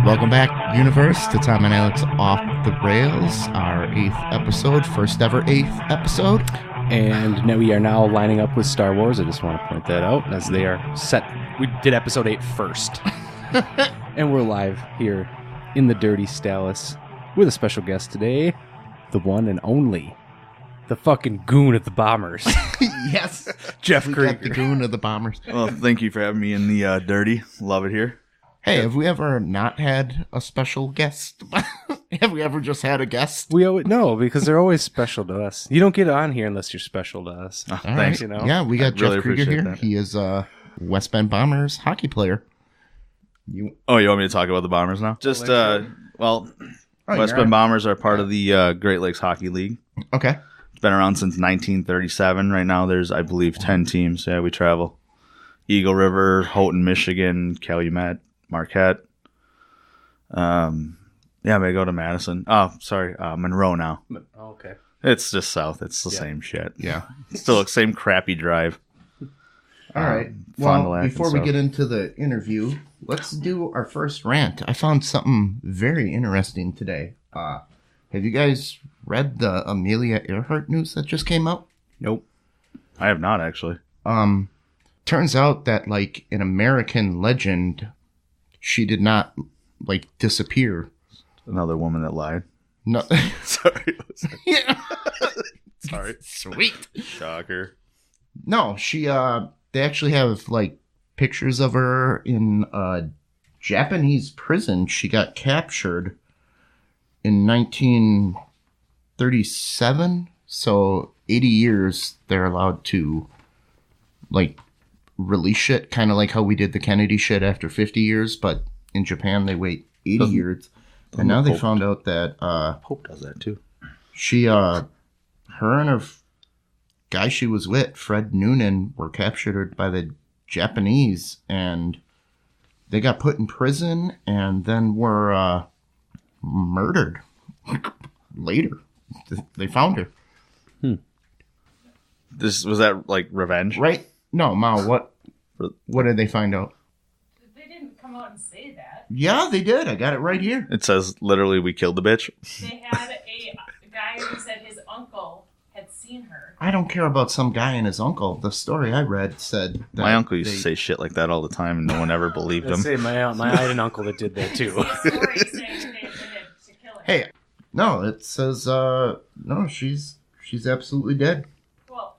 Welcome back, universe, to Tom and Alex Off the Rails, our 8th episode, first ever 8th episode. And now we are now lining up with Star Wars. I just want to point that out as they are set. We did episode 8 first. And we're live here in the Dirty Stallus with a special guest today, the one and only, the fucking goon of the Bombers. Yes. Jeff Krueger. The goon of the Bombers. Well, thank you for having me in the Dirty. Love it here. Hey, have we ever not had a special guest? Have we ever just had a guest? No, because they're always special to us. You don't get on here unless you're special to us. Oh, All thanks. right. You know? Yeah, we got Jeff Krueger here. That. He is a West Bend Bombers hockey player. Oh, you want me to talk about the Bombers now? Just, West Bend Bombers are part of the Great Lakes Hockey League. Okay. It's been around since 1937. Right now there's, I believe, 10 teams. Yeah, we travel. Eagle River, Houghton, Michigan, Calumet, Marquette. Yeah, we go to Madison. Oh, sorry, Monroe now. Oh, okay. It's just south. It's the same shit. Yeah. Still the same crappy drive. All right. Fond du Well, Lac and before we stuff. get into the interview, let's do our first rant. I found something very interesting today. Have you guys read the Amelia Earhart news that just came out? Nope. I have not, actually. Turns out that, like, an American legend, she did not, like, disappear. Another woman that lied. No. Sorry. Yeah. Sorry. Sweet. Shocker. No, they actually have, like, pictures of her in a Japanese prison. She got captured in 1937. So 80 years they're allowed to, like, release shit, kind of like how we did the Kennedy shit after 50 years, but in Japan they wait 80 years. And now they found out that Pope does that too. she, her and her guy she was with, Fred Noonan, were captured by the Japanese, and they got put in prison and then were murdered later. They found her. This was that like revenge? Right? No, Ma, what did they find out? They didn't come out and say that. Yeah, they did. I got it right here. It says literally we killed the bitch. They had a guy who said his uncle had seen her. I don't care about some guy and his uncle. The story I read said that My uncle used to say shit like that all the time, and no one ever believed him. I had an uncle that did that too. The story saying they intended to kill her. Hey, no, it says no, she's absolutely dead. Well,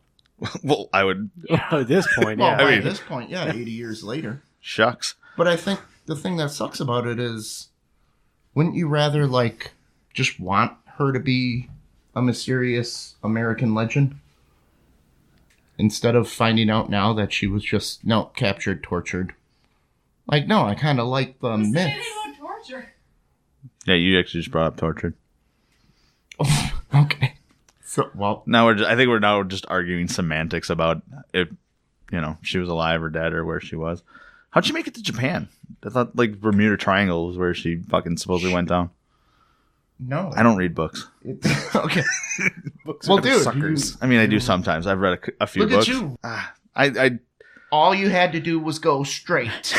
Well, I would. yeah. At this point, Well, yeah. by mean- this point, yeah, 80 years later. Shucks. But I think the thing that sucks about it is, wouldn't you rather, like, just want her to be a mysterious American legend? Instead of finding out now that she was just, captured, tortured. Like, no, I kind of like the Who said myth. anything about torture? Yeah, you actually just brought up tortured. Okay. So, well, Now I think we're now just arguing semantics about if she was alive or dead or where she was. How'd she make it to Japan? I thought like Bermuda Triangle was where she fucking supposedly went down. no. I don't read books. Okay. Books Well, are dude, suckers. I mean, I do sometimes. I've read a few Look books. at you. I All you had to do was go straight.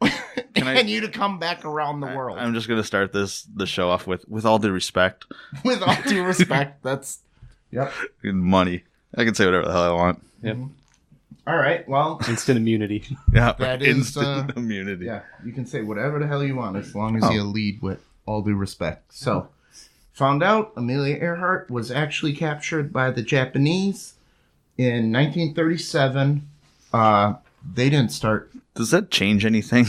I- and you'd come back around the world. I'm just gonna start the show off with all due respect, With all due respect, that's... Yep. and money. I can say whatever the hell I want. Yep. All right, well... Instant immunity. Yeah, That is, instant immunity. Yeah, you can say whatever the hell you want as long as Oh. you lead with all due respect. So, found out Amelia Earhart was actually captured by the Japanese in 1937. They didn't start... Does that change anything?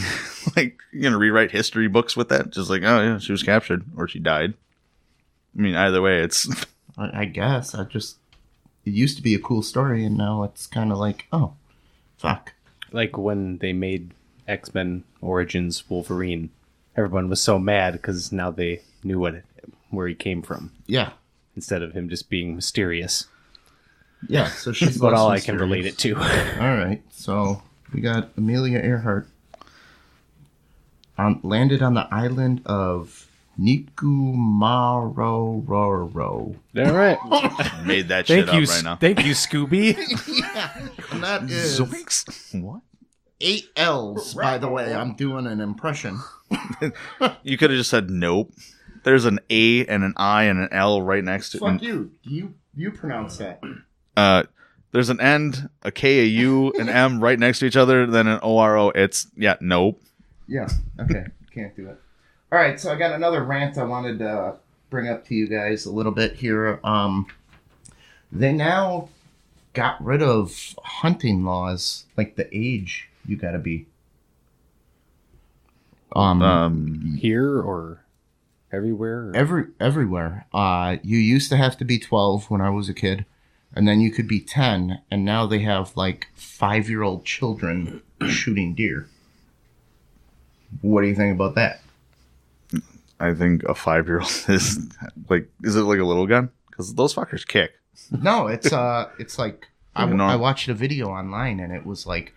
Like, you're gonna rewrite history books with that? Just like, oh yeah, she was captured or she died. I mean, either way, it's I guess. It used to be a cool story, and now it's kind of like, oh, fuck. Like when they made X-Men Origins Wolverine, everyone was so mad because now they knew where he came from Yeah. instead of him just being mysterious. Yeah, so she's That's about less all I can mysterious. relate it to. All right, so we got Amelia Earhart landed on the island of Nikumaroro. All right. made that shit Thank you, up right now. thank you, Scooby. Yeah, and that is Zoinks. What? 8 L's, by the way. I'm doing an impression. You could have just said nope. There's an A and an I and an L right next to it. Fuck you. You pronounce that. There's an N, a K, a U, an M right next to each other, then an ORO. It's, nope. Yeah, okay. Can't do it. All right, so I got another rant I wanted to bring up to you guys a little bit here. They now got rid of hunting laws, like the age you gotta be. Here or everywhere? Everywhere. You used to have to be 12 when I was a kid, and then you could be 10, and now they have like 5-year-old children shooting deer. What do you think about that? I think a 5-year-old is it like a little gun? Because those fuckers kick. No, it's like I watched a video online, and it was like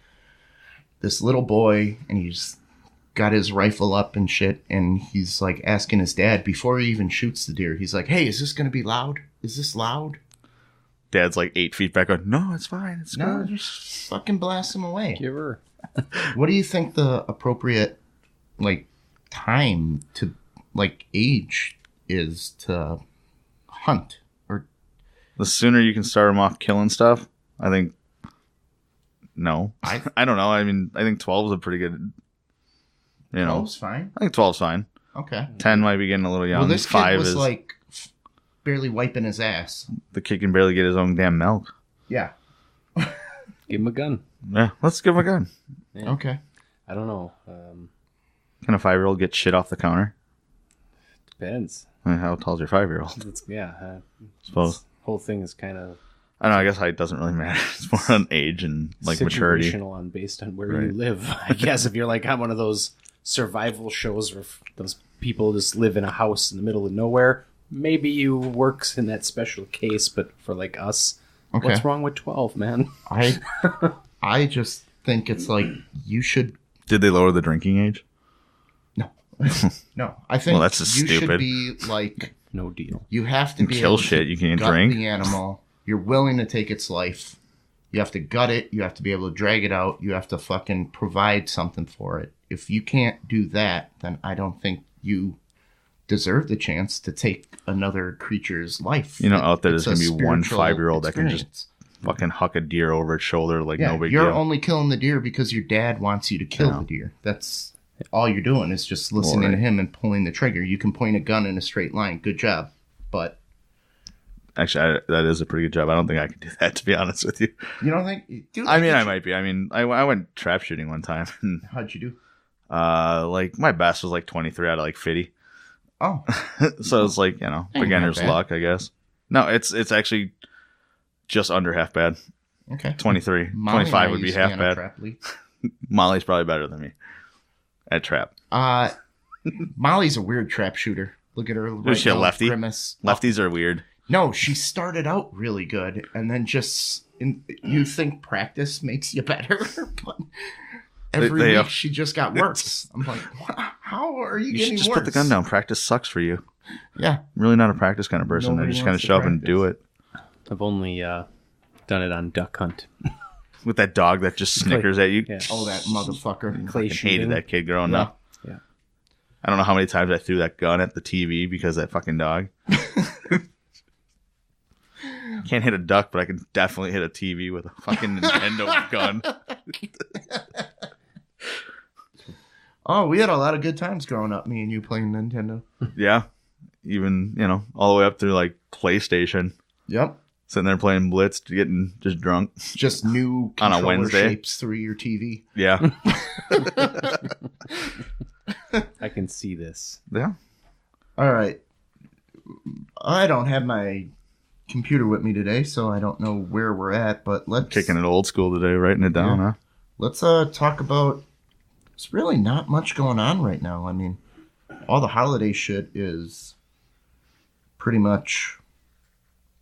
this little boy, and he's got his rifle up and shit, and he's like asking his dad before he even shoots the deer. He's like, "Hey, is this gonna be loud? Is this loud?" Dad's like 8 feet back on. No, it's fine. It's No, good. just fucking blast him away. Give her. What do you think the appropriate like time to like age is to hunt? Or The sooner you can start them off killing stuff, I think. No, I don't know. I mean, I think 12 is a pretty good. 12's fine. I think 12's fine. Okay. 10 might be getting a little young. Well, this kid 5 was is like barely wiping his ass. the kid can barely get his own damn milk. Yeah. Give him a gun. Yeah, let's give him a gun. Yeah. Okay. I don't know. Can a 5-year-old get shit off the counter? Depends. I mean, how tall's your 5-year-old? Suppose. This whole thing is kind of I don't know. I guess height doesn't really matter. It's more on age and like maturity. situational based on where you live. I guess if you're like on one of those survival shows where those people just live in a house in the middle of nowhere, maybe you works in that special case. But for like us, Okay. what's wrong with 12, man? I just think it's like you should. Did they lower the drinking age? No, I think Well, that's just you should stupid. be like No deal. you have to You be kill able shit, to you can't gut drink. the animal. You're willing to take its life. You have to gut it. You have to be able to drag it out. You have to fucking provide something for it. If you can't do that, then I don't think you deserve the chance to take another creature's life. Out there, It's there's going to a be one spiritual 5-year-old that can just experience. fucking huck a deer over its shoulder like Yeah, no big you're deal. only killing the deer because your dad wants you to kill the deer. That's all you're doing is just listening to him and pulling the trigger. You can point a gun in a straight line. Good job. But Actually, that is a pretty good job. I don't think I could do that, to be honest with you. you don't think? Dude, I mean, I might be. I mean, I went trap shooting one time. And, How'd you do? like, my best was like 23 out of like 50. Oh, So it's like, beginner's bad. luck, I guess. No, it's actually just under half bad. okay. 23. Molly and I 25 would be used to half on a bad. trap league. Molly's probably better than me at trap. Molly's a weird trap shooter. Look at her. Right Is she a now, lefty? Grimace. Lefties are weird. No, she started out really good, and then you think practice makes you better, but every They- week she just got worse. I'm like, how are you You getting should just worse? put the gun down. Practice sucks for you. Yeah. I'm really not a practice kind of person. Nobody I just kind of wants to show up and do it. I've only done it on duck hunt. With that dog that just snickers at you. Yeah. Oh, that motherfucker. Clay I hated shooting. that kid growing up. Yeah. I don't know how many times I threw that gun at the TV because of that fucking dog. Can't hit a duck, but I can definitely hit a TV with a fucking Nintendo gun. Oh, we had a lot of good times growing up, me and you playing Nintendo. Yeah. Even, all the way up through like PlayStation. Yep. Sitting there playing Blitz, getting just drunk. Just new On a controller Wednesday. shapes through your TV. Yeah. I can see this. Yeah. All right. I don't have my computer with me today, so I don't know where we're at, but let's Kicking it old school today, writing it down, Yeah. huh? Let's talk about. It's really not much going on right now. I mean, all the holiday shit is pretty much,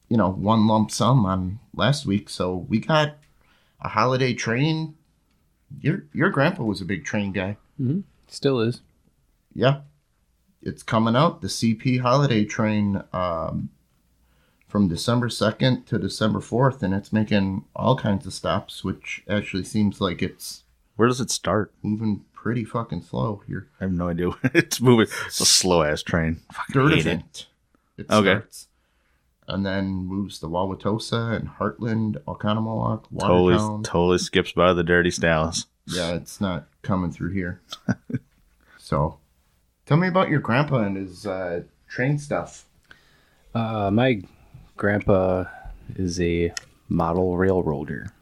one lump sum on last week. So we got a holiday train. Your grandpa was a big train guy. Mm-hmm. Still is. Yeah, it's coming out, the CP holiday train, from December 2nd to December 4th, and it's making all kinds of stops, which actually seems like it's Where does it start? Moving pretty fucking slow here. I have no idea. It's moving. It's a slow ass train. Dirt hate it. event. It Okay. starts. And then moves to Wauwatosa and Heartland, Oconomowoc, Watertown. Totally skips by the Dirty Dallas. Yeah, it's not coming through here. So, tell me about your grandpa and his train stuff. My grandpa is a model railroader.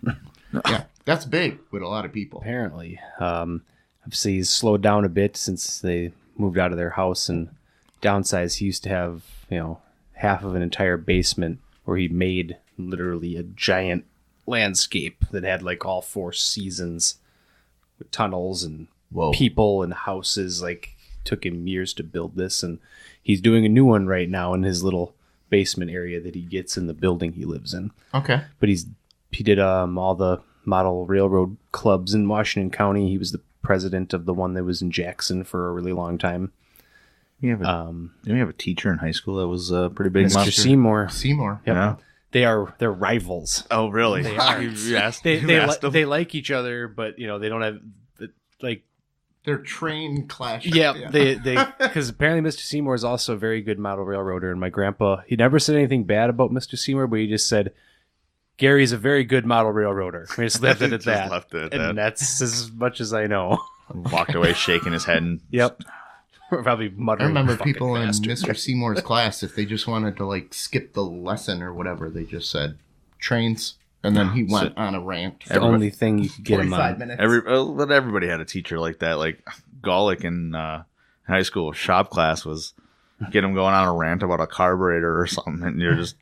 Yeah, that's big with a lot of people. Apparently. Obviously, he's slowed down a bit since they moved out of their house and downsized. He used to have, half of an entire basement where he made literally a giant landscape that had like all 4 seasons with tunnels and people and houses. Like, took him years to build this, and he's doing a new one right now in his little basement area that he gets in the building he lives in. Okay. But he did all the model railroad clubs in Washington County. He was the president of the one that was in Jackson for a really long time. Didn't we have a teacher in high school that was a pretty big Mr. monster? Seymour. Yeah. They're rivals. Oh, really? They are. You asked them? They like each other, but they don't have like. Their train clash. Yeah, they because apparently Mr. Seymour is also a very good model railroader, and my grandpa, he never said anything bad about Mr. Seymour, but he just said Gary's a very good model railroader. We just left it at that. Left it at and that. that's as much as I know. Walked away shaking his head. And Yep. Probably muttering. I remember "Fucking people bastard." in Mr. Seymour's class, if they just wanted to like skip the lesson or whatever, they just said trains, and then he went on a rant. The only thing you could get him 45 on. minutes. But everybody had a teacher like that. Like Golick in high school shop class was get him going on a rant about a carburetor or something, and you're just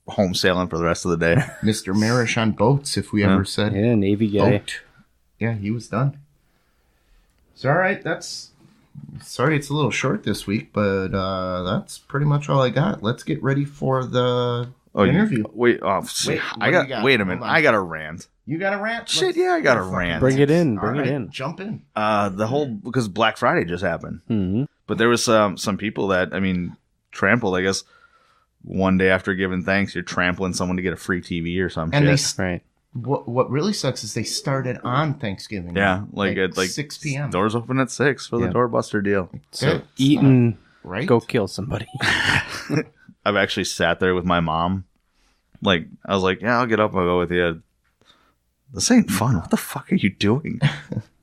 home sailing for the rest of the day. Mr. Marish on boats, if we ever said Yeah, Navy guy. boat. Yeah, he was done. So, all right, sorry it's a little short this week, but that's pretty much all I got. Let's get ready for the interview. Wait, what do you got? Wait a minute. Hold on. I got a rant. You got a rant? Shit, yeah, I got a rant. Bring it in. All Bring right, it in. Jump in. Because Black Friday just happened. Mm-hmm. But there was some people that, trampled, I guess, one day after giving thanks, you're trampling someone to get a free TV or some And shit. Right. What really sucks is they started on Thanksgiving. Yeah, like at 6 p.m. Doors open at 6 for the Yeah. doorbuster deal. So Okay. eat and Right? go kill somebody. I've actually sat there with my mom. Like, I was like, yeah, I'll get up. I'll go with you. This ain't fun. What the fuck are you doing?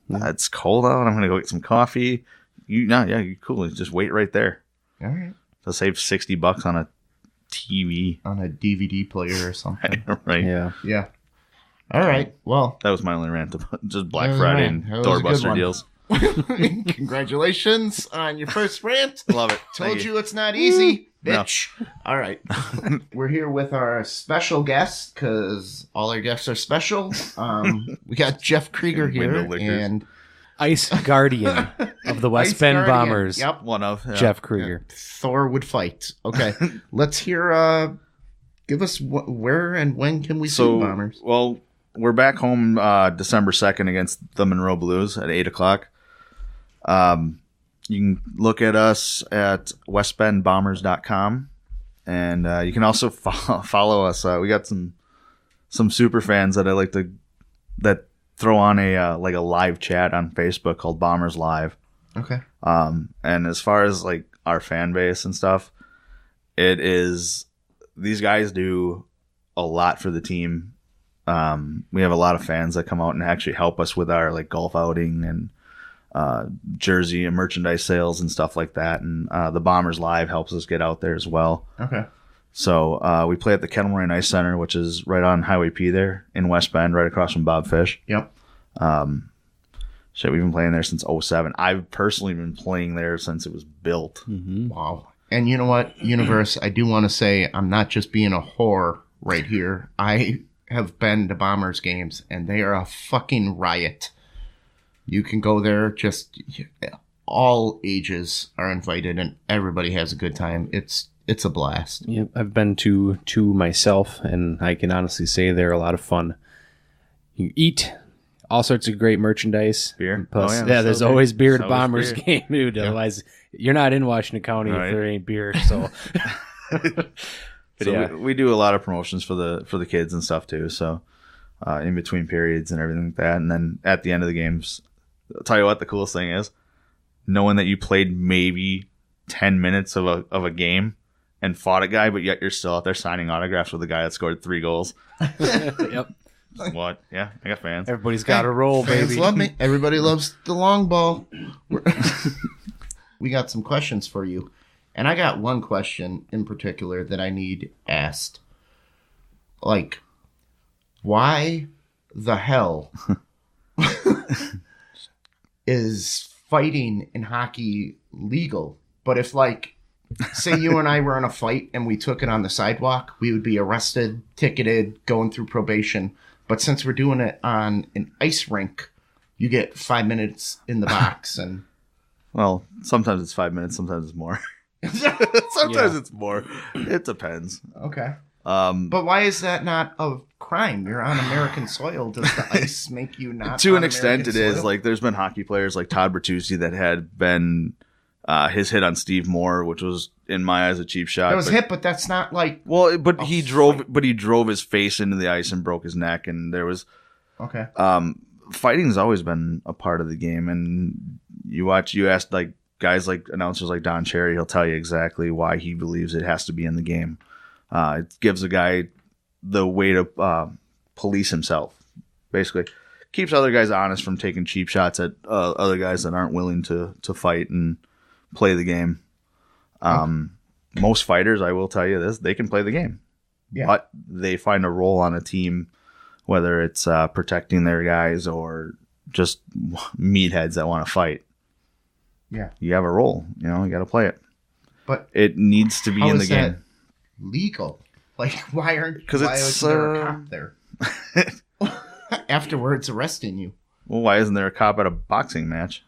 It's cold out. I'm going to go get some coffee. You're cool. Just wait right there. All right. To save $60 on a TV. On a DVD player or something. Right. Yeah. Yeah. All right. Well, That was my only rant about just Black That was Friday right. and That was a good doorbuster one. deals. congratulations on your first rant. Love it. Told Thank you it's not easy, No. bitch. All right. We're here with our special guest because all our guests are special. We got Jeff Krueger here. Window lickers. And Ice Guardian of the West Ice Bend Guardian. Bombers. Yep. One of. Yeah. Jeff Krueger. Thor would fight. Okay. Let's hear, give us where and when can we see the Bombers? Well, we're back home December 2nd against the Monroe Blues at 8 o'clock. You can look at us at westbendbombers.com, and you can also follow us. We got some super fans that throw on a live chat on Facebook called Bombers Live. Okay. And as far as like our fan base and stuff, it is, these guys do a lot for the team. We have a lot of fans that come out and actually help us with our like golf outing and jersey and merchandise sales and stuff like that. And the Bombers Live helps us get out there as well. Okay. So we play at the Kettle Moraine Ice Center, which is right on Highway P there in West Bend, right across from Bob Fish. Yep. Shit, we've been playing there since 2007. I've personally been playing there since it was built. Mm-hmm. Wow. And you know what, Universe, I do want to say I'm not just being a whore right here. I have been to Bombers games, and they are a fucking riot. You can go there, just all ages are invited, and everybody has a good time. It's a blast. Yep, I've been to two myself, and I can honestly say they're a lot of fun. You eat all sorts of great merchandise. Beer? Plus, Oh, yeah, yeah, there's always beer at a There's always Bombers beer. game, dude. Yeah. Otherwise, you're not in Washington County Right. if there ain't beer. So, But So yeah. we do a lot of promotions for the kids and stuff too. So in between periods and everything like that. And then at the end of the games, I'll tell you what the coolest thing is, knowing that you played maybe 10 minutes of a game and fought a guy, but yet you're still out there signing autographs with a guy that scored 3 goals. Yep. What? Yeah, I got fans. Everybody's got a roll, Fans baby. love me. Everybody loves the long ball. We got some questions for you. And I got one question in particular that I need asked. Like, why the hell is fighting in hockey legal? But if, like, say you and I were in a fight and we took it on the sidewalk, we would be arrested, ticketed, going through probation. But since we're doing it on an ice rink, you get 5 minutes in the box. And Well, sometimes it's 5 minutes, sometimes it's more. Sometimes it's more. It depends. Okay. But why is that not a crime? You're on American soil. Does the ice make you not? To on an extent, American it is. soil? Like, there's been hockey players like Todd Bertuzzi that had been his hit on Steve Moore, which was in my eyes a cheap shot. That was hit, but that's not like Well, but a he drove his face into the ice and broke his neck, and there was okay. Fighting's always been a part of the game. And you ask like guys like announcers like Don Cherry, he'll tell you exactly why he believes it has to be in the game. It gives a guy the way to police himself, basically. Keeps other guys honest from taking cheap shots at other guys that aren't willing to fight and play the game. Most fighters, I will tell you this, they can play the game. Yeah. But they find a role on a team, whether it's protecting their guys or just meatheads that want to fight. Yeah. You have a role, you got to play it. But It needs to be how in the is that game. legal? Like, why aren't? 'Cause why it's, isn't there a cop there? Afterwards, arresting you. Well, why isn't there a cop at a boxing match?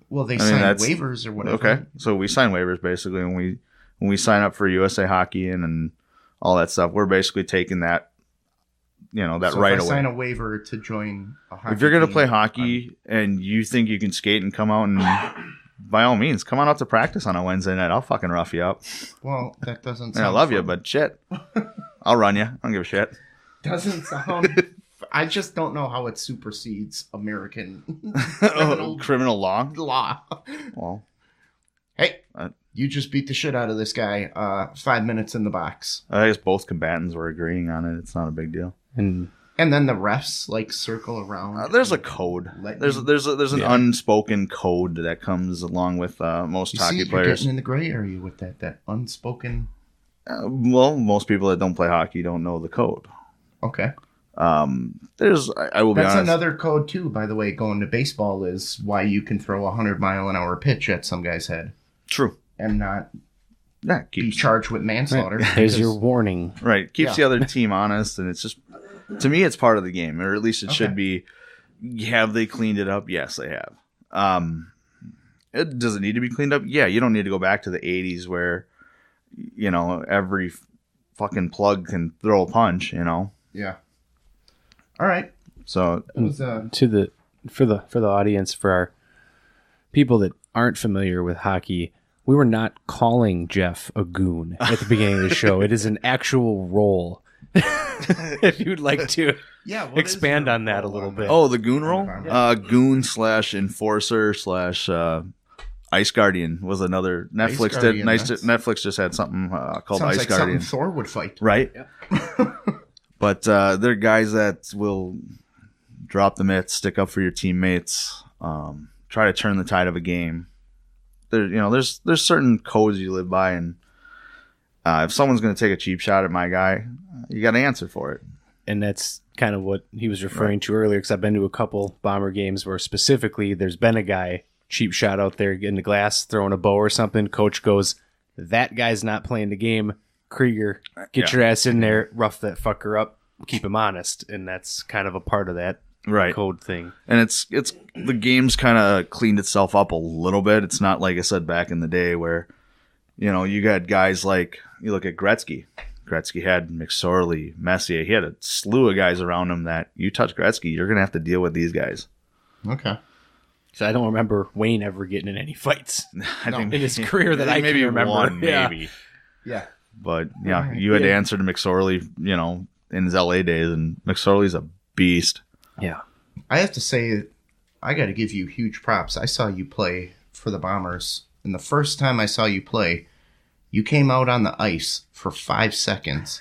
Well, they I mean, sign that's- waivers or whatever. Okay, so we sign waivers basically when we sign up for USA Hockey and all that stuff. We're basically taking that, that So right if I away. sign a waiver to join a hockey If you're gonna team, play hockey and you think you can skate and come out and, by all means, come on out to practice on a Wednesday night. I'll fucking rough you up. well, that doesn't. And Sound I love you, fun. but shit, I'll run you. I don't give a shit. Doesn't sound. I just don't know how it supersedes American criminal Criminal law. law. Well, Hey, Uh, you just beat the shit out of this guy. 5 minutes in the box, I guess both combatants were agreeing on it. It's not a big deal. And and then the refs like circle around. There's a code. Let There's you- an Yeah. unspoken code that comes along with most You hockey see, you're players. getting in the gray area with that unspoken. Well, most people that don't play hockey don't know the code. Okay, I will be that's honest. another code too. By the way, going to baseball is why you can throw a 100-mile-an-hour pitch at some guy's head True. and not Yeah, be keeps charged with manslaughter. there's because- your warning. right. Keeps Yeah. the other team honest, and it's just, to me, it's part of the game, or at least it should Okay. be. Have they cleaned it up? Yes, they have. Does it need to be cleaned up? Yeah, you don't need to go back to the '80s where, every fucking plug can throw a punch. Yeah. All right. So It was, For the audience, for our people that aren't familiar with hockey, we were not calling Jeff a goon at the beginning of the show. It is an actual role. If you'd like to yeah. what is expand your on that a role little on bit. Oh, the goon roll? Yeah. Goon / enforcer / Ice Guardian was another. Netflix did. Guardian, that's- Netflix just had something called Sounds Ice like Guardian. something Thor would fight. Right? But they're guys that will drop the mitts, stick up for your teammates, try to turn the tide of a game. There's certain codes you live by, and if someone's going to take a cheap shot at my guy, you got to answer for it. And that's kind of what he was referring to earlier, because I've been to a couple Bomber games where specifically there's been a guy, cheap shot out there in the glass, throwing a bow or something. Coach goes, that guy's not playing the game. Krieger, get your ass in there, rough that fucker up, keep him honest. And that's kind of a part of that Right. code thing. And it's the game's kind of cleaned itself up a little bit. It's not like I said back in the day where, you got guys like, you look at Gretzky. Gretzky had McSorley, Messier. He had a slew of guys around him that you touch Gretzky, you're going to have to deal with these guys. Okay. So I don't remember Wayne ever getting in any fights I No. think in his career that I can maybe remember. one, Yeah. maybe. Yeah. But yeah, Right. you had to Yeah. answer to McSorley, in his LA days, and McSorley's a beast. Yeah. I have to say, I got to give you huge props. I saw you play for the Bombers, and the first time I saw you play, you came out on the ice for 5 seconds,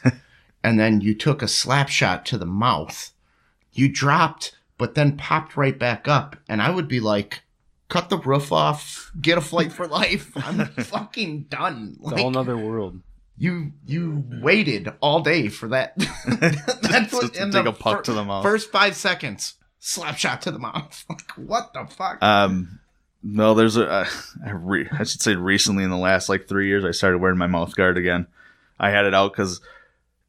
and then you took a slap shot to the mouth. You dropped, but then popped right back up, and I would be like, cut the roof off, get a flight for life. I'm fucking done. It's a whole nother world. You waited all day for that. That's Just to take a puck to the mouth. First 5 seconds, slap shot to the mouth. Like, what the fuck? No, there's I should say recently in the last like 3 years, I started wearing my mouth guard again. I had it out because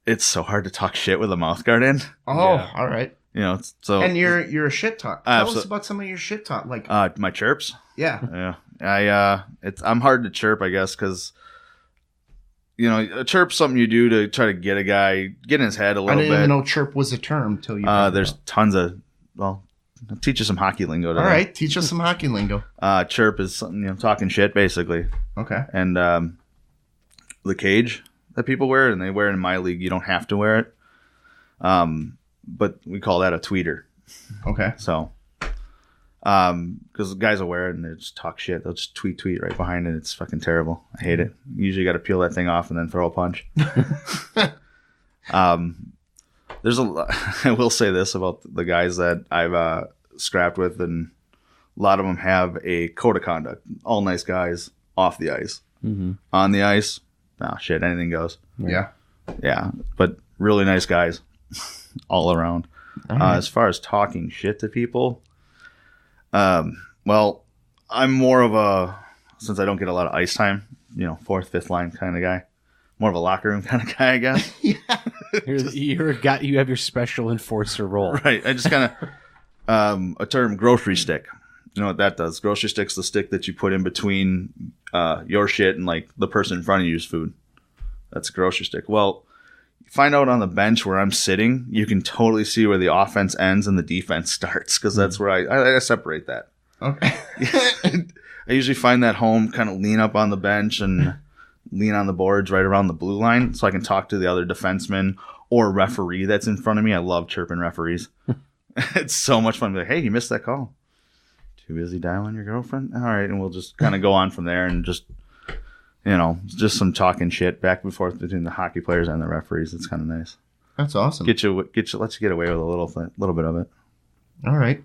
it's so hard to talk shit with a mouth guard in. Oh, Yeah. all right. You know, so And you're a shit talk. Tell us about some of your shit talk. Like, my chirps. yeah. Yeah, I'm hard to chirp, I guess, because you know, a chirp's something you do to try to get a guy get in his head a I little didn't bit. even know chirp was a term till you. There's tons of I'll teach you some hockey lingo today. All right, teach us some hockey lingo. Chirp is something, you know, talking shit basically, Okay. and the cage that people wear, and they wear it in my league. You don't have to wear it, but we call that a tweeter. Okay. So, because guys will wear it and they just talk shit. They'll just tweet right behind it. It's fucking terrible. I hate it. You usually got to peel that thing off and then throw a punch. There's I will say this about the guys that I've scrapped with, and a lot of them have a code of conduct. All nice guys off the ice. Mm-hmm. On the ice, oh shit, anything goes. Yeah. Yeah, but really nice guys all around. As far as talking shit to people, well, I'm more of a, since I don't get a lot of ice time, you know, 4th, 5th line kind of guy. More of a locker room kind of guy, I guess. You have your special enforcer role. Right. I just kind of, a term, grocery stick. You know what that does? Grocery stick's the stick that you put in between your shit and like the person in front of you's food. That's a grocery stick. Well, you find out on the bench where I'm sitting, you can totally see where the offense ends and the defense starts, because that's where I separate that. Okay. I usually find that home, kind of lean up on the bench and lean on the boards right around the blue line so I can talk to the other defenseman or referee that's in front of me. I love chirping referees. It's so much fun to be like, hey, you missed that call. Too busy dialing your girlfriend? All right, and we'll just kind of go on from there and just, you know, just some talking shit back and forth between the hockey players and the referees. It's kind of nice. That's awesome. Let you get away with a little bit of it. All right.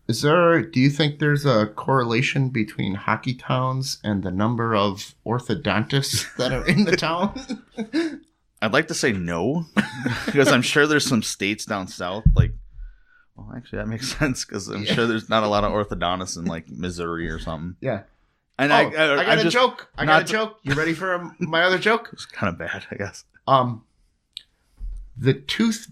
Do you think there's a correlation between hockey towns and the number of orthodontists that are in the town? I'd like to say no, because I'm sure there's some states down south, like, well, actually that makes sense, because I'm sure there's not a lot of orthodontists in like Missouri or something. Yeah. And I got a joke. I got a not- joke. You ready for my other joke? It's kind of bad, I guess. The tooth.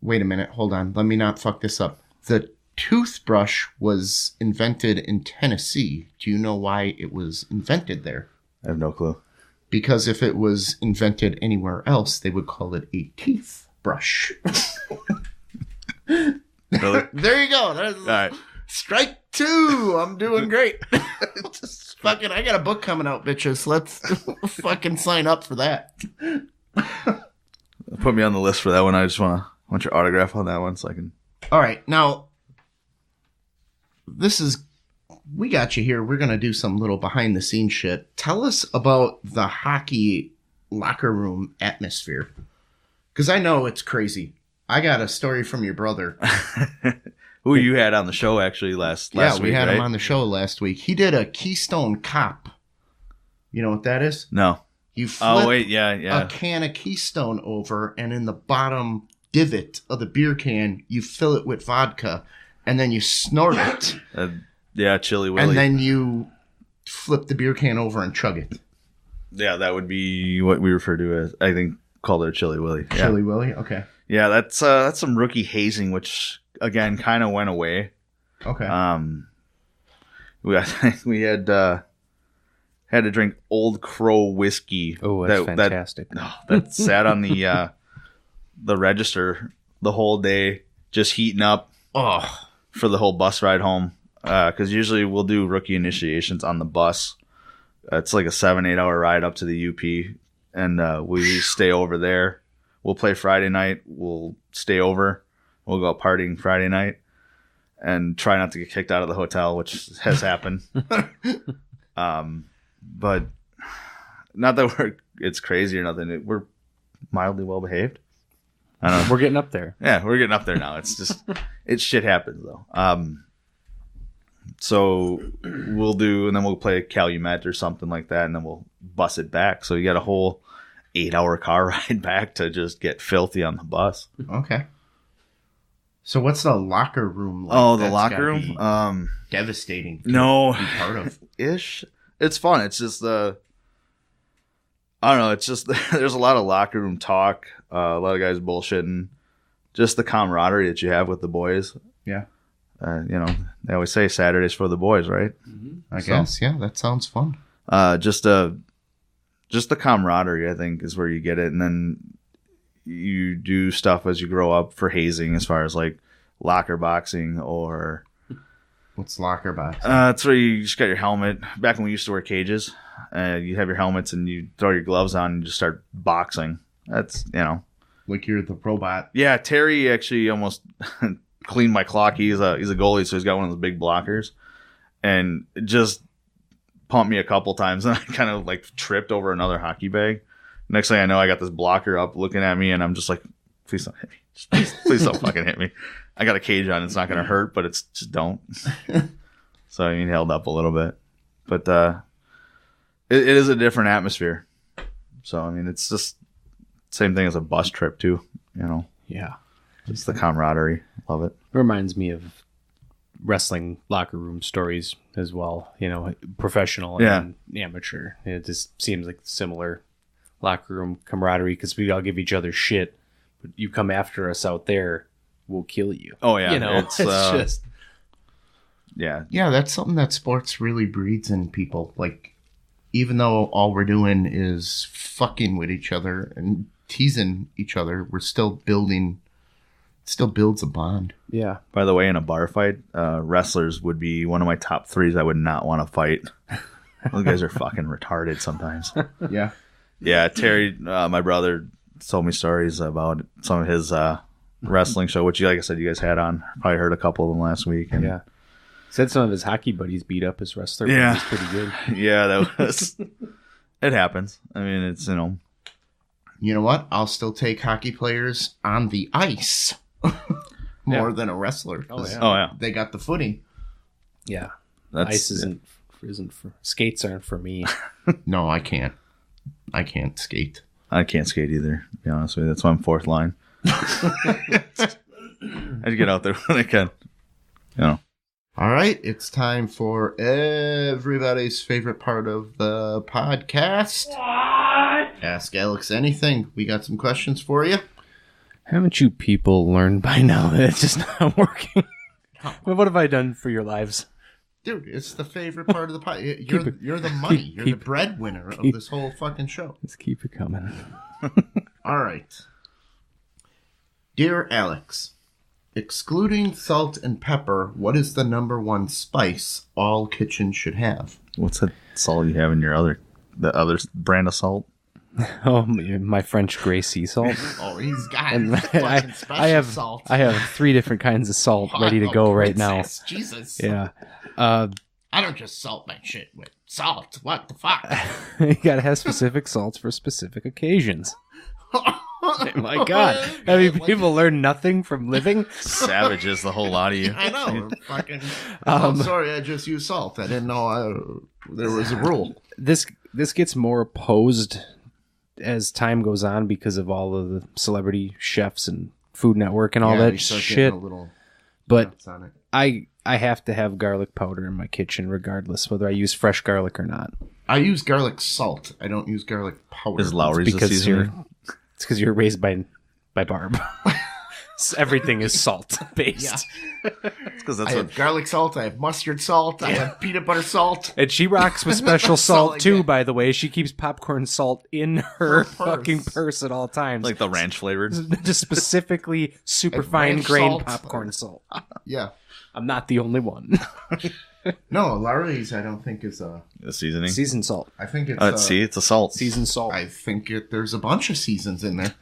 Wait a minute. Hold on. Let me not fuck this up. The toothbrush was invented in Tennessee. Do you know why it was invented there? I have no clue. Because if it was invented anywhere else, they would call it a teeth brush. Really? There you go. That's All right. strike 2. I'm doing great. Just fucking, I got a book coming out, bitches. Let's fucking sign up for that. Put me on the list for that one. I just want your autograph on that one so I can. All right. Now, we got you here. We're going to do some little behind the scenes shit. Tell us about the hockey locker room atmosphere. Because I know it's crazy. I got a story from your brother. Who you had on the show actually last Yeah, week, we had right? him on the show last week. He did a Keystone Cop. You know what that is? No. You flip Oh, wait. Yeah. a can of Keystone over, and in the bottom divot of the beer can, you fill it with vodka, and then you snort it. Yeah, Chili Willy. And then you flip the beer can over and chug it. Yeah, that would be what we refer to as, I think, called it a Chili Willy. Yeah. Chili Willy? Okay. Yeah, that's some rookie hazing, which again kind of went away. Okay. We had to drink Old Crow whiskey. Oh, that's fantastic. That sat on the register the whole day, just heating up for the whole bus ride home. Because usually we'll do rookie initiations on the bus. It's like a 7-8 hour ride up to the UP, and we stay over there we'll play Friday night. We'll stay over. We'll go out partying Friday night and try not to get kicked out of the hotel, which has happened. But not that it's crazy or nothing. We're mildly well behaved. I don't know. We're getting up there. Yeah, we're getting up there now. It's just, shit happens though. So we'll do, and then we'll play Calumet or something like that, and then we'll bus it back. So you got a whole 8-hour car ride back to just get filthy on the bus. Okay. So what's the locker room like? Oh, the That's locker gotta room? be devastating. To No. be part of. Ish. It's fun. It's just I don't know. It's just there's a lot of locker room talk. A lot of guys bullshitting. Just the camaraderie that you have with the boys. Yeah. They always say Saturdays for the boys, right? I guess. Yeah, that sounds fun. Just the camaraderie, I think, is where you get it, and then you do stuff as you grow up for hazing, as far as like locker boxing or. What's locker box? It's where you just got your helmet. Back when we used to wear cages, you have your helmets and you throw your gloves on and just start boxing. That's, Like you're the robot. Yeah, Terry actually almost cleaned my clock. He's a goalie, so he's got one of those big blockers. And it just pumped me a couple times, and I kind of like tripped over another hockey bag. Next thing I know, I got this blocker up looking at me, and I'm just like, please don't hit me. Please don't fucking hit me. I got a cage on. It's not going to hurt, but it's just don't. So he held up a little bit. But it is a different atmosphere. So, I mean, it's just same thing as a bus trip, too. Yeah. It's the camaraderie. Love it. Reminds me of wrestling locker room stories as well. Professional and amateur. It just seems like similar locker room camaraderie because we all give each other shit. But you come after us out there, we'll kill you. Oh, yeah. It's just... Yeah. Yeah, that's something that sports really breeds in people. Like, even though all we're doing is fucking with each other and teasing each other, we're still building... It still builds a bond. Yeah. By the way, in a bar fight, wrestlers would be one of my top 3s I would not want to fight. Those guys are fucking retarded sometimes. Yeah. Yeah, Terry, my brother, told me stories about some of his wrestling show, which, like I said, you guys had on. Probably heard a couple of them last week. And yeah. Said some of his hockey buddies beat up his wrestler. Yeah. He's pretty good. Yeah, that was... It happens. I mean, it's, You know what? I'll still take hockey players on the ice more than a wrestler. Oh, yeah. Oh, yeah. They got the footing. Yeah. That's, Ice isn't for... Skates aren't for me. No, I can't. I can't skate. I can't skate either, to be honest with you. That's why I'm fourth line. I get out there when I can. All right, it's time for everybody's favorite part of the podcast. What? Ask Alex anything. We got some questions for you. Haven't you people learned by now that it's just not working? Well, what have I done for your lives? Dude, it's the favorite part of the podcast. You're the money. You're the breadwinner of this whole fucking show. Let's keep it coming. All right. Dear Alex, excluding salt and pepper, what is the number one spice all kitchens should have? What's that salt you have in the other brand of salt? Oh, my French gray sea salt. Oh, he's got And fucking special I have salt. I have 3 different kinds of salt ready to go right now. Princess, Jesus. Yeah. I don't just salt my shit with salt. What the fuck? You gotta have specific salts for specific occasions. Oh my God. Have you people learned nothing from living? Savages, the whole lot of you. I know. Fucking. I'm sorry, I just used salt. I didn't know there was a rule. This gets more opposed as time goes on because of all of the celebrity chefs and Food Network and all Yeah, that we start shit. getting a little But nuts on it. I have to have garlic powder in my kitchen regardless whether I use fresh garlic or not. I use garlic salt. I don't use garlic powder. Is Lowry's the Because seasoner? it's because you're raised by Barb. Everything is salt based. Yeah. Because I that's have garlic salt. I have mustard salt. I have peanut butter salt. And she rocks with special That's all I salt too, get. by the way. She keeps popcorn salt in her purse. fucking purse at all times. like the ranch flavored. Just specifically super And fine ranch grained salt. popcorn salt. Yeah. I'm not the only one. No, Lowry's I don't think is a... The seasoning. Seasoned salt. I think it's... See, it's a salt. Seasoned salt. I think there's a bunch of seasons in there.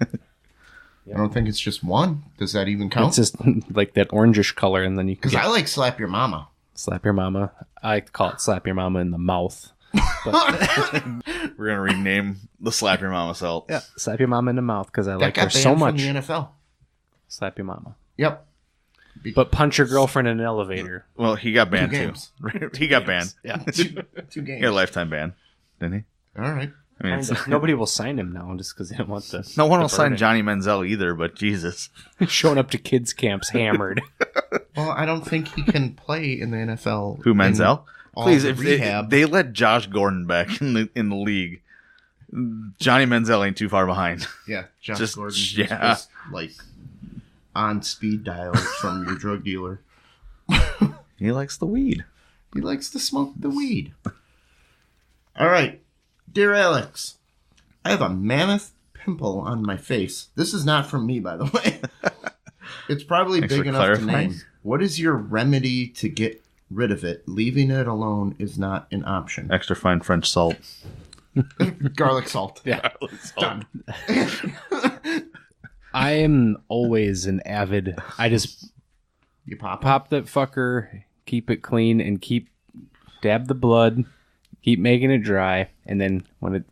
I don't think it's just one. Does that even count? It's just like that orangish color, and then you can Because I like Slap Your Mama. slap your mama. I like to call it slap your mama in the mouth. We're gonna rename the Slap Your Mama salt. Yeah, slap your mama in the mouth because I That like her got banned so from much. the NFL. Slap your mama. Yep. But punch your girlfriend in an elevator. Well, he got banned 2 too. games. He got banned. Yeah. 2 He games. got a lifetime ban, didn't he? All right. I mean, it's, Nobody will sign him now just because they don't want the. no one the will sign burden. Johnny Manziel either. But Jesus, Showing up to kids' camps hammered. Well, I don't think he can play in the NFL. who Manziel? all Please, the if rehab. they let Josh Gordon back in the league, Johnny Manziel ain't too far behind. Yeah, Josh Just- Gordon is yeah. just like on speed dial from your drug dealer. He likes the weed. He likes to smoke the weed. All right. Dear Alex, I have a mammoth pimple on my face. This is not from me, by the way. It's probably Thanks big for enough clarifying. to name. What is your remedy to get rid of it? Leaving it alone is not an option. Extra fine French salt. Garlic salt. Yeah. Done. I am always an avid. I just You pop. pop that fucker, keep it clean, and dab the blood, keep making it dry, and then when it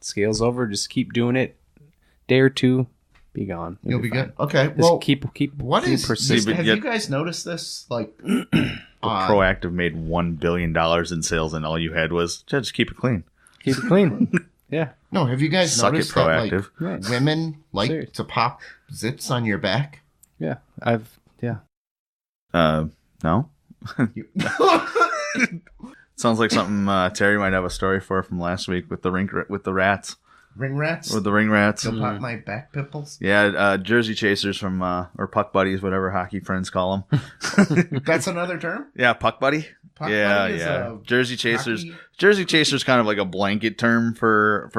scales over, just keep doing it. Day or two, be gone. You'll be fine. good. Okay. Just Well, keep what being is? persistent. Have Yeah. you guys noticed this? Like, Proactive made $1 billion in sales, and all you had was just keep it clean. Keep it clean. Yeah. no. Have you guys Suck it, noticed that proactive. like women like Serious. to pop zits on your back? Yeah. No. Sounds like something Terry might have a story for from last week with the rats. Ring rats. With the ring rats. They'll pop my back pimples. Yeah, Jersey Chasers from or Puck Buddies, whatever hockey friends call them. That's another term. Yeah, Puck Buddy. Puck yeah, buddy is yeah. a Jersey Chasers. hockey- Jersey Chasers kind of like a blanket term for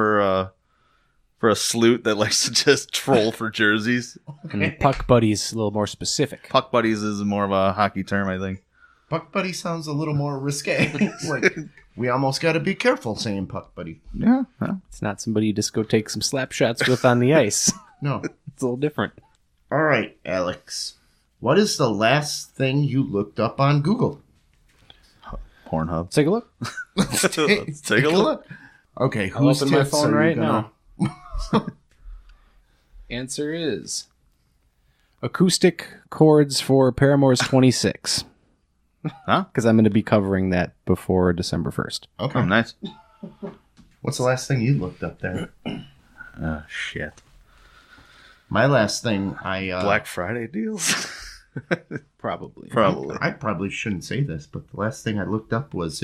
a sloot that likes to just troll for jerseys. And Puck Buddy's a little more specific. Puck Buddies is more of a hockey term, I think. Puck buddy sounds a little more risque. Like, we almost got to be careful saying puck buddy. Yeah. Well, It's not somebody you just go take some slap shots with on the ice. No. It's a little different. All right, Alex. What is the last thing you looked up on Google? Pornhub. Let's take a look. Let's take a look. Okay, I'll whose open my tits phone are you right gonna- now. Answer is acoustic chords for Paramore's 26. Huh? Because I'm going to be covering that before December 1st. Okay. Oh, nice. What's the last thing you looked up there? Oh, shit. My last thing, I Black Friday deals? Probably. Probably. I probably shouldn't say this, but the last thing I looked up was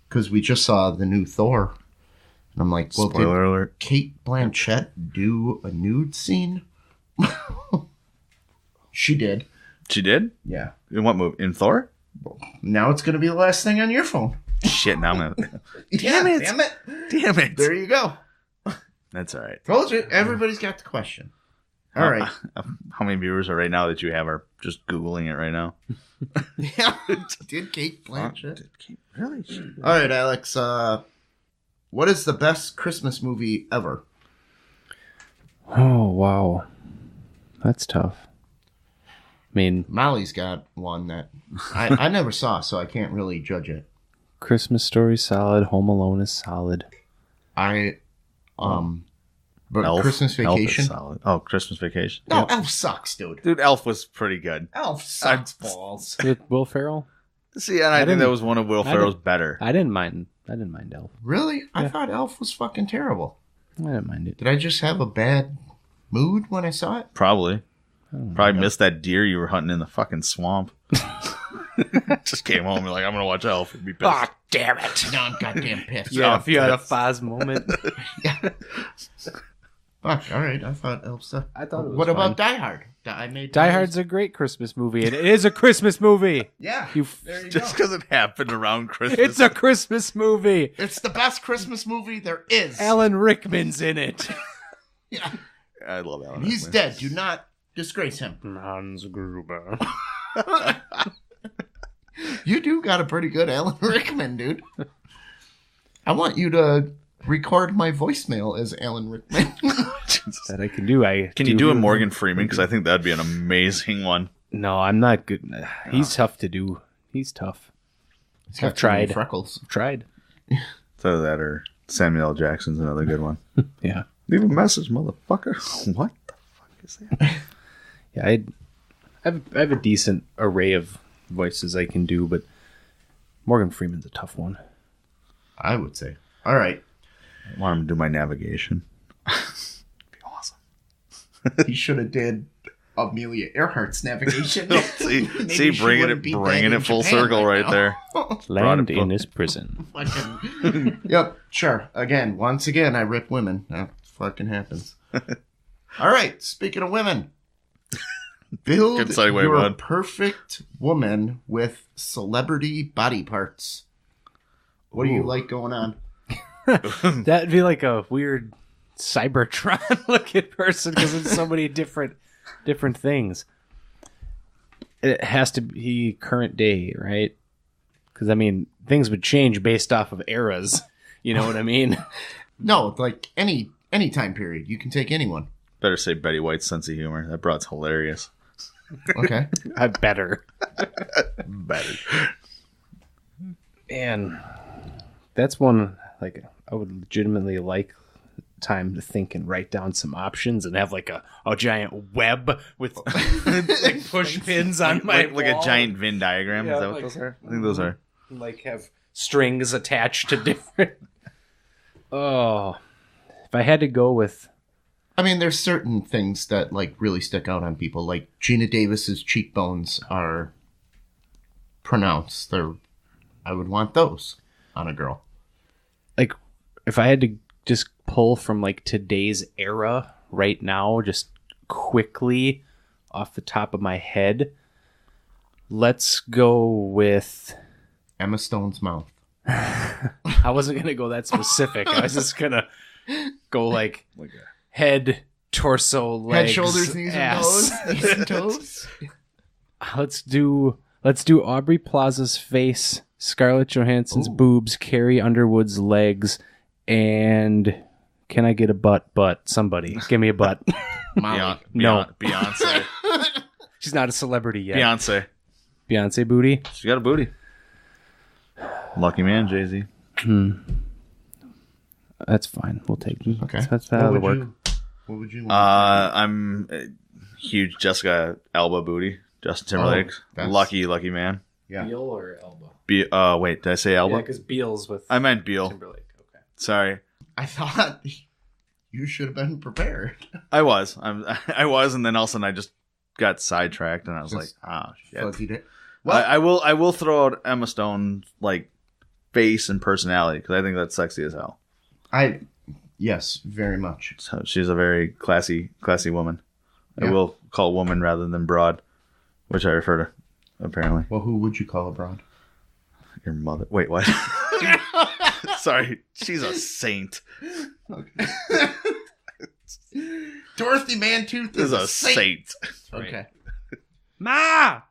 because we just saw the new Thor, and I'm like, well, Spoiler did alert. Kate Blanchett do a nude scene? She did. She did? Yeah. In what movie? In Thor? Now it's going to be the last thing on your phone. Shit, now I'm gonna... Damn it. Damn it. Damn it. There you go. That's all right. Told you. Everybody's got the question. All right. How many viewers are right now that you have are just Googling it right now? Yeah. Did Kate Blanchett? Really? All right, Alex. What is the best Christmas movie ever? Oh, wow. That's tough. I mean, Molly's got one that I never saw, so I can't really judge it. Christmas Story solid. Home Alone is solid. But Elf. Christmas Elf is Vacation. solid. Oh, Christmas Vacation. No, Yep. Elf sucks, dude. Dude, Elf was pretty good. Elf sucks balls. With Will Ferrell? See, and I think didn't- that was one of Will I Ferrell's didn't- better. I didn't mind Elf. Really? I Yeah. thought Elf was fucking terrible. I didn't mind it. Did I just have a bad mood when I saw it? Probably. Oh, Probably missed that deer you were hunting in the fucking swamp. Just came home and like, I'm gonna watch Elf. It'd be pissed. Ah, damn it. Now I'm goddamn pissed. Yeah, if you had a Foz moment. Fuck, all right. I thought Elf sucked. I thought it was What fine. about Die Hard? I made Die Hard's a great Christmas movie, and it is a Christmas movie. Yeah. You, There you Just go. because it happened around Christmas. it's a Christmas movie. It's the best Christmas movie there is. Alan Rickman's in it. Yeah. I love Alan. He's Rickman. dead. Do not disgrace him. Hans Gruber. You do got a pretty good Alan Rickman, dude. I want you to record my voicemail as Alan Rickman. that I can do. Can you do a Morgan Freeman? Because I think that'd be an amazing one. No, I'm not good. He's tough to do. He's tough. He's got I've tried. freckles. I've tried. So that or Samuel L. Jackson's another good one. Yeah. Leave a message, motherfucker. What the fuck is that? Yeah, I have a decent array of voices I can do, but Morgan Freeman's a tough one. I would say. All right. I want him to do my navigation. Be awesome. He should have did Amelia Earhart's navigation. see, bringing it full circle right there. Land in this prison. Yep, sure. Once again, I rip women. That fucking happens. All right, speaking of women. Build Good segue, your bud. perfect woman with celebrity body parts. What do you like going on? That'd be like a weird Cybertron looking person because it's so many different things. It has to be current day, right? Because I mean, things would change based off of eras. You know what I mean? No, like any time period. You can take anyone. Better say Betty White's sense of humor. That broad's hilarious. Okay. I better. Better. Man, that's one like I would legitimately like time to think and write down some options and have like a giant web with like push pins on my like a wall. giant Venn diagram. Yeah, Is that what like- those are? I think those are. Like have strings attached to different. Oh, if I had to go with. I mean, there's certain things that like really stick out on people. Like Gina Davis's cheekbones are pronounced. I would want those on a girl. Like if I had to just pull from like today's era right now, just quickly off the top of my head, let's go with Emma Stone's mouth. I wasn't gonna go that specific. I was just gonna go like head, torso, legs, Head, shoulders, knees, ass. and toes. Knees and toes. Let's do Aubrey Plaza's face, Scarlett Johansson's boobs, Carrie Underwood's legs, and can I get a butt? Somebody give me a butt. Molly. No. Beyonce. She's not a celebrity yet. Beyonce. Booty. She got a booty. Lucky man, Jay-Z. That's fine. We'll take it. Okay. That's that'll work. What would you want? I'm a huge Jessica Alba booty. Justin Timberlake. that's- Lucky man. Yeah. Beal or Elba? Wait, did I say Alba? Yeah, because Beal's with I meant Beal. Timberlake. Okay. Sorry. I thought you should have been prepared. I was, and then all of a sudden I just got sidetracked, and I was like, "Oh shit!" Fuzzy dick. I will throw out Emma Stone's like face and personality because I think that's sexy as hell. Yes, very much. So she's a very classy woman. Yeah. I will call woman rather than broad, which I refer to apparently. Well, who would you call abroad? Your mother. Wait, what? Sorry, she's a saint. Okay. Dorothy Mantooth Is a saint. Okay. Ma!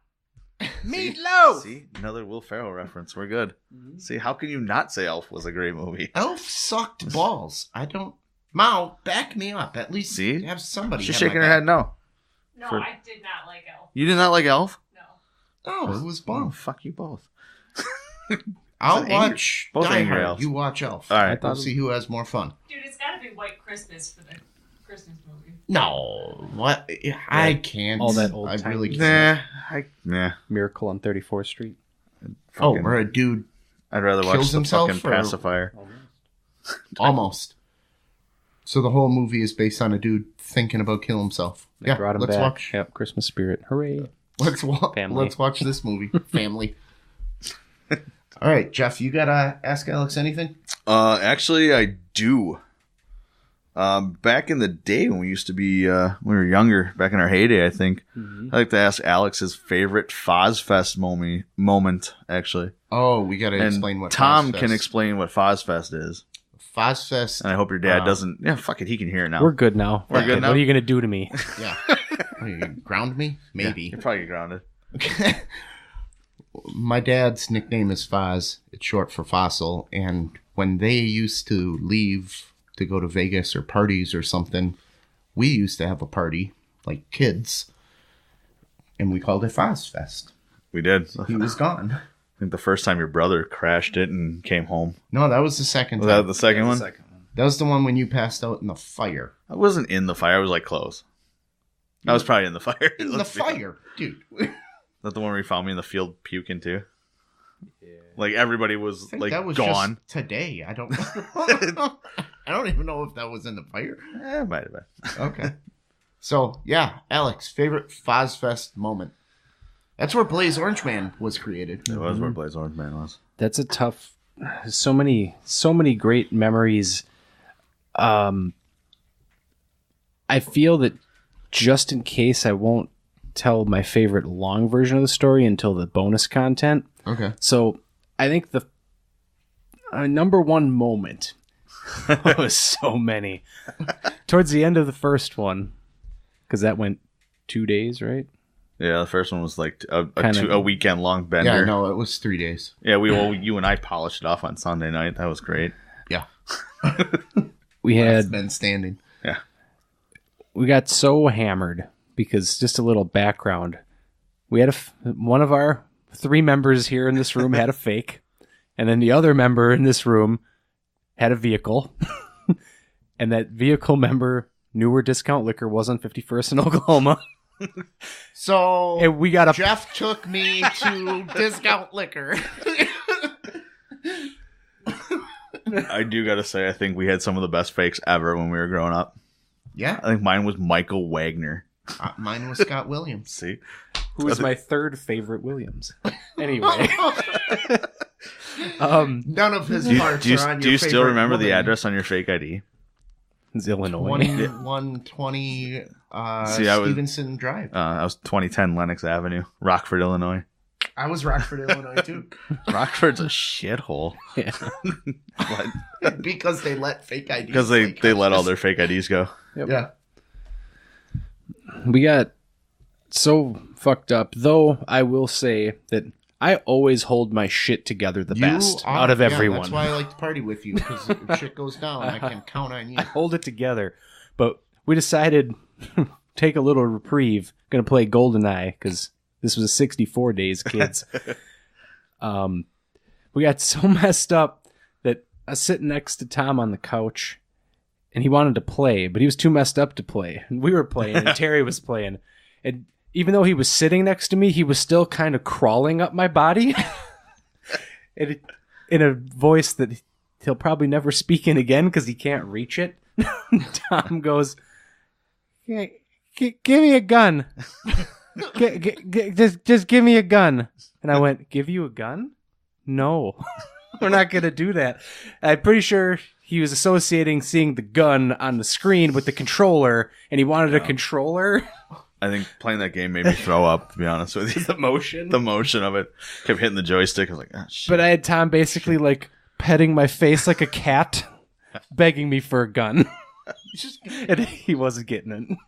Meatloaf! See, another Will Ferrell reference. We're good. See, how can you not say Elf was a great movie? Elf sucked balls. I don't. Mao, back me up. At least See? have somebody. She's have my shaking her back. head no. No, For- I did not like Elf. You did not like Elf? No. Oh, it was Oh, both. fuck you both. I'll angry- watch both Die angry Hard. elves. You watch Elf. All right. We'll see who has more fun. Dude, it's gotta be White Christmas for the Christmas movie. No, what? I can't. All that old I time- really can't. Nah. Miracle on 34th Street. Oh, Fucking- where a dude I'd rather watch kills the himself fucking or- pacifier. almost. So the whole movie is based on a dude thinking about killing himself. They Yeah, brought him let's back. watch. Yep, Christmas spirit. Hooray. Family. Let's watch this movie. Family. All right, Jeff, you gotta ask Alex anything? Actually, I do. Back in the day when we used to be, when we were younger, back in our heyday, I think, I'd like to ask Alex his favorite FozFest moment, actually. Oh, we gotta And explain what Tom Fozfest- can explain what FozFest is. Fozfest. And I hope your dad doesn't. Yeah, fuck it. He can hear it now. We're good now. We're good now? What are you going to do to me? Yeah. Are you gonna ground me? Yeah, Maybe. you're probably grounded. My dad's nickname is Foz. It's short for Fossil. And when they used to leave to go to Vegas or parties or something, we used to have a party, like kids, and we called it Foz Fest. We did. He was gone. I think the first time your brother crashed it and came home. No, that was the second Was time. that the second one? That was the one when you passed out in the fire. I wasn't in the fire. I was like close. I was probably in the fire. In the fire, dude. Is that the one where you found me in the field puking too? Yeah. Like everybody was like that was gone. just today. I don't know. I don't even know if that was in the fire. It might have been. Okay. So, yeah, Alex, favorite FozFest moment. That's where Blaze Orange Man was created. It was where Blaze Orange Man was. That's a tough. So many great memories. I feel that just in case I won't tell my favorite long version of the story until the bonus content. Okay. So I think the number one moment was so many towards the end of the first one, because that went 2 days, right? Yeah, the first one was like a weekend long bender. Yeah, no, it was 3 days. Yeah, you and I polished it off on Sunday night. That was great. Yeah. We had been standing. Yeah. We got so hammered because, just a little background, we had one of our 3 members here in this room had a fake, and then the other member in this room had a vehicle, and that vehicle member knew where Discount Liquor was on 51st in Oklahoma. So And we got Jeff took me to Discount Liquor. I do got to say, I think we had some of the best fakes ever when we were growing up. Yeah. I think mine was Michael Wagner. Mine was Scott Williams. See? who is my third favorite Williams. Anyway. None of his parts are on your Do you still favorite remember the woman. address on your fake ID? It's Illinois. 120 See, I was- Stevenson Drive. That was 2010 Lenox Avenue, Rockford, Illinois. I was Rockford, Illinois, too. Rockford's a shithole. Yeah. Because they let fake IDs. Because they let all their fake IDs go. Yep. Yeah. We got so fucked up, though I will say that I always hold my shit together the best out of everyone. That's why I like to party with you, because if shit goes down, I can count on you. I hold it together. But we decided take a little reprieve. Gonna play GoldenEye because this was 64 days, kids. We got so messed up that I was sitting next to Tom on the couch, and he wanted to play, but he was too messed up to play. And we were playing, and Terry was playing. And even though he was sitting next to me, he was still kind of crawling up my body in a voice that he'll probably never speak in again because he can't reach it. Tom goes, give me a gun. Just give me a gun. And I went, give you a gun? No, we're not going to do that. I'm pretty sure he was associating seeing the gun on the screen with the controller, and he wanted a controller. I think playing that game made me throw up, to be honest with you. The motion. The motion of it. Kept hitting the joystick. I was like, oh, shit. But I had Tom basically like petting my face like a cat, begging me for a gun. And he wasn't getting it.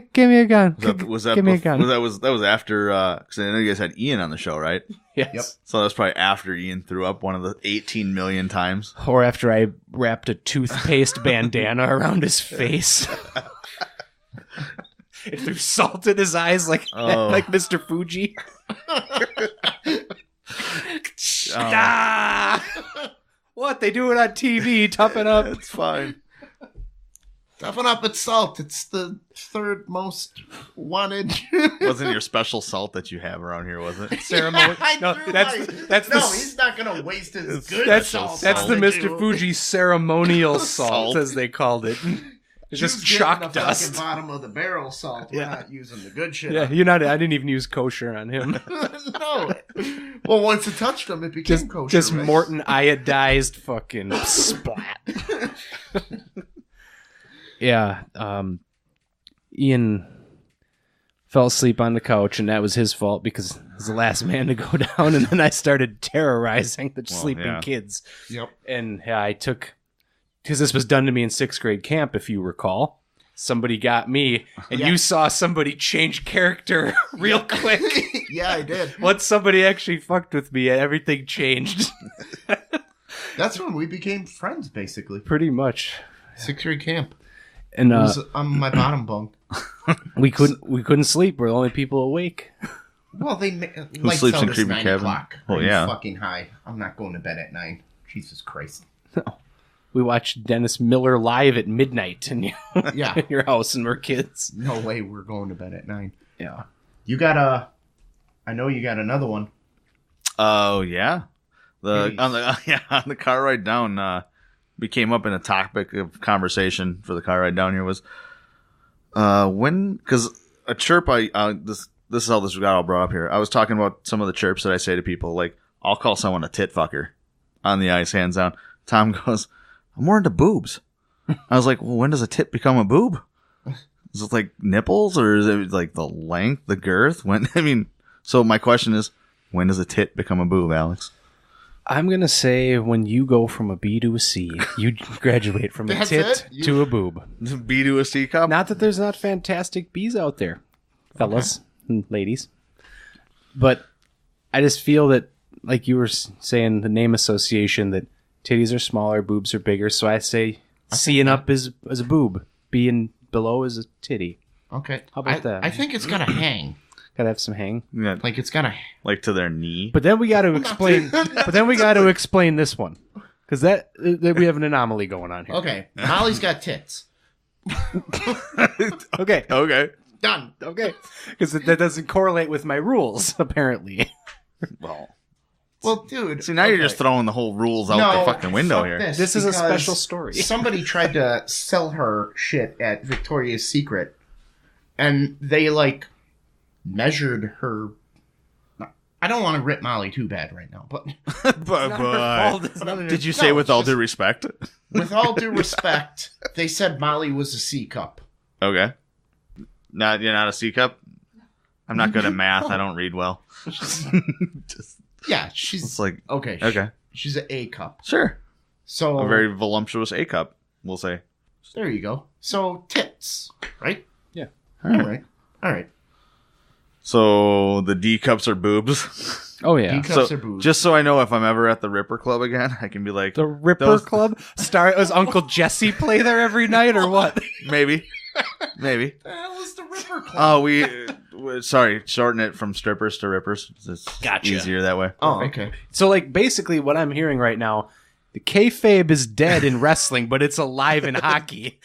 Give me a gun. Was that Give me a gun. that was after, because I know you guys had Ian on the show, right? Yes. Yep. So that was probably after Ian threw up one of the 18 million times. Or after I wrapped a toothpaste bandana around his face. It threw salt in his eyes like Mr. Fuji. What? They do it on TV. Toughen up. It's fine. Toughen up, it's salt. It's the third most wanted. Wasn't your special salt that you have around here, was it? Ceremony. No, he's not going to waste his good that's salt. the on Mr. you. Fuji ceremonial salt, Salt. as they called it. It's just Just getting chalk the dust. fucking bottom of the barrel salt. We're Yeah. not using the good shit. Yeah, I didn't even use kosher on him. No. Well, once it touched him, it became kosher. Just right? Morton iodized fucking splat. Yeah, Ian fell asleep on the couch, and that was his fault because he was the last man to go down, and then I started terrorizing the sleeping kids. Yep. And yeah, I took, because this was done to me in 6th grade camp, if you recall. Somebody got me, and you saw somebody change character real quick. Yeah, I did. Once somebody actually fucked with me, everything changed. That's when we became friends, basically. Pretty much. 6th grade camp. And It was on my bottom bunk. we couldn't sleep. We're the only people awake. Well, they Who lights sleeps out in at creepy 9 cabin? o'clock. Oh, Are you yeah. fucking high. I'm not going to bed at 9. Jesus Christ. We watched Dennis Miller live at midnight in Yeah. in your house, and we're kids. No way we're going to bed at 9. Yeah. You got I know you got another one. Oh yeah, Titties. on the car ride down, we came up in a topic of conversation for the car ride down here was because a chirp this is how this got all brought up here. I was talking about some of the chirps that I say to people, like I'll call someone a tit fucker on the ice, hands down. Tom goes, I'm more into boobs. I was like, well, when does a tit become a boob? Is it like nipples, or is it like the length, the girth? So my question is, when does a tit become a boob, Alex? I'm going to say when you go from a B to a C, you graduate from a That's tit it? to a boob. B to a C cup? Not that there's not fantastic Bs out there, fellas and ladies. But I just feel that, like you were saying, the name association, that titties are smaller, boobs are bigger. So I say C and up is a boob. B and below is a titty. Okay. How about that? I think it's got to hang. Gotta have some hang. Yeah, Like it's got to... like to their knee. But then we got to explain. But then we got to explain this one, because that we have an anomaly going on here. Okay. Molly's got tits. Okay. Okay. Done. Okay. Because that doesn't correlate with my rules, apparently. Well, dude. see, now you're just throwing the whole rules out the fucking window fuck here. This is a because special story. Somebody tried to sell her shit at Victoria's Secret, and they, measured her... I don't want to rip Molly too bad right now, but Did you say with all due respect? with all due respect, they said Molly was a C cup. Okay. You're not a C cup? I'm not good at math. I don't read well. Yeah, she's... It's like, Okay. okay. She's an A cup. Sure. So... A very voluptuous A cup, we'll say. There you go. So, tits, right? Yeah. All right. So the D cups are boobs. Oh yeah. D cups So are boobs. just so I know, if I'm ever at the Ripper Club again, I can be like, The Ripper Those- Club? Was Uncle Jesse play there every night or what? maybe. The hell is the Ripper Club? Oh, sorry, shorten it from strippers to rippers. It's Gotcha. easier that way. Oh, okay. So basically what I'm hearing right now, the kayfabe is dead in wrestling, but it's alive in hockey.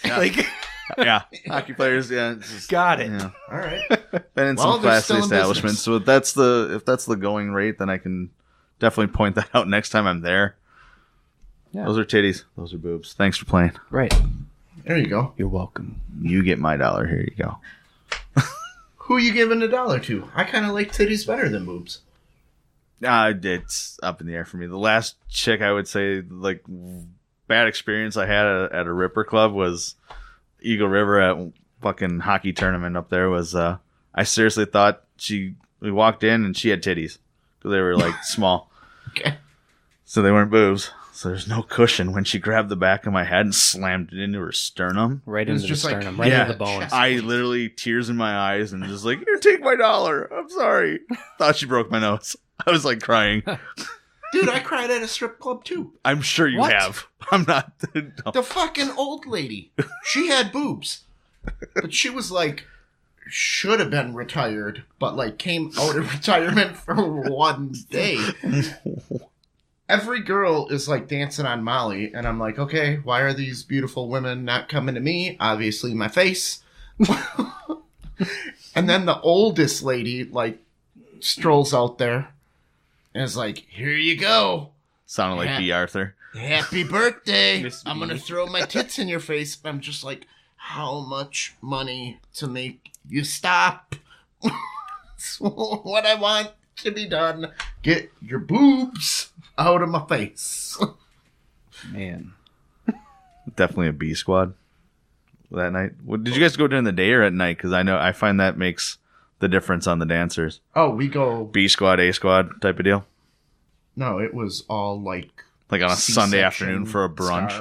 Yeah, hockey players. Yeah, it's just, Got it. Yeah. All right. Been in Well, some they're classy still in establishments. So if that's the going rate, then I can definitely point that out next time I'm there. Yeah. Those are titties. Those are boobs. Thanks for playing. Right. There you go. You're welcome. You get my $1. Here you go. Who you giving $1 to? I kind of like titties better than boobs. It's up in the air for me. The last chick I would say, bad experience I had at a Ripper Club was Eagle River at fucking hockey tournament up there. Was I seriously thought we walked in and she had titties because they were small. Okay. So they weren't boobs. So there's no cushion when she grabbed the back of my head and slammed it into her sternum. Right was into the just like- sternum, right Yeah. into the bones. I literally tears in my eyes and just here, take my $1. I'm sorry. Thought she broke my nose. I was crying. Dude, I cried at a strip club too. I'm sure you What? have. I'm not. No. The fucking old lady. She had boobs. But she was should have been retired, but came out of retirement for one day. Every girl is dancing on Molly, and I'm like, okay, why are these beautiful women not coming to me? Obviously, my face. And then the oldest lady, strolls out there and is like, here you go. Sounded like Yeah. B. Arthur. Happy birthday. Miss I'm B. going to throw my tits in your face. I'm just like, how much money to make you stop? So what I want to be done, get your boobs out of my face. Man. Definitely a B squad that night. Did you guys go during the day or at night? Because I find that makes the difference on the dancers. Oh, we go. B squad, A squad type of deal. No, it was all Like on a Sunday afternoon for a brunch.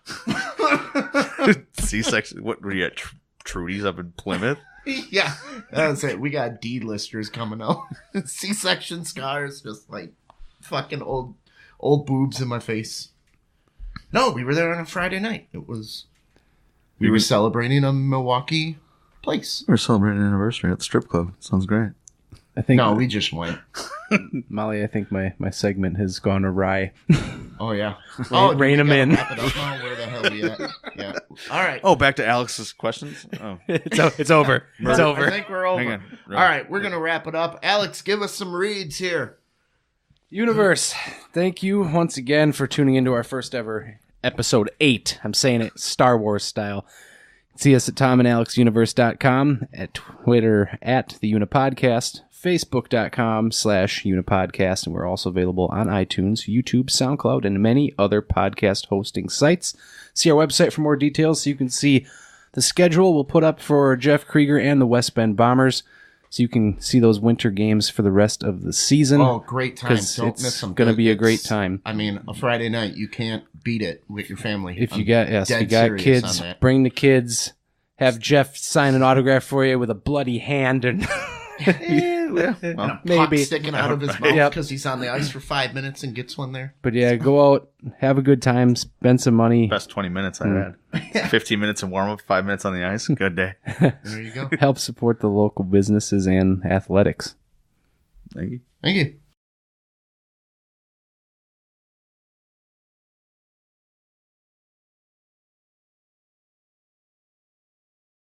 Star. C-section. What were you at? Trudy's up in Plymouth? Yeah, that's it. We got D-listers coming out. C-section scars, just fucking old boobs in my face. No, we were there on a Friday night. It was We were celebrating a Milwaukee place. We're celebrating an anniversary at the strip club. Sounds great. I think No, we just went. Molly, I think my segment has gone awry. Oh, yeah. Rein do we them gotta in. wrap it up now? Where the hell are we at? Yeah. All right. Oh, back to Alex's questions. Oh, It's over. It's I over. think we're over. hang on. All right, we're going to wrap it up. Alex, give us some reads here. Universe, thank you once again for tuning into our first ever episode 8. I'm saying it Star Wars style. See us at tomandalexuniverse.com, at Twitter at the Unipodcast, Facebook.com/Unipodcast, and we're also available on iTunes, YouTube, SoundCloud, and many other podcast hosting sites. See our website for more details so you can see the schedule we'll put up for Jeff Krueger and the West Bend Bombers, so you can see those winter games for the rest of the season. Oh, great time. Because Don't it's miss them. going to be a great It's- time. I mean, a Friday night, you can't beat it with your family. If you I'm got if you dead got serious kids, on that. bring the kids. Have Jeff sign an autograph for you with a bloody hand and Well, maybe. Puck sticking out of his mouth Yep. because he's on the ice for 5 minutes and gets one there. But yeah, go out, have a good time, spend some money, best 20 minutes I had. 15 minutes in warm up, 5 minutes on the ice. Good day. There you go. help support the local businesses and athletics. Thank you. Thank you.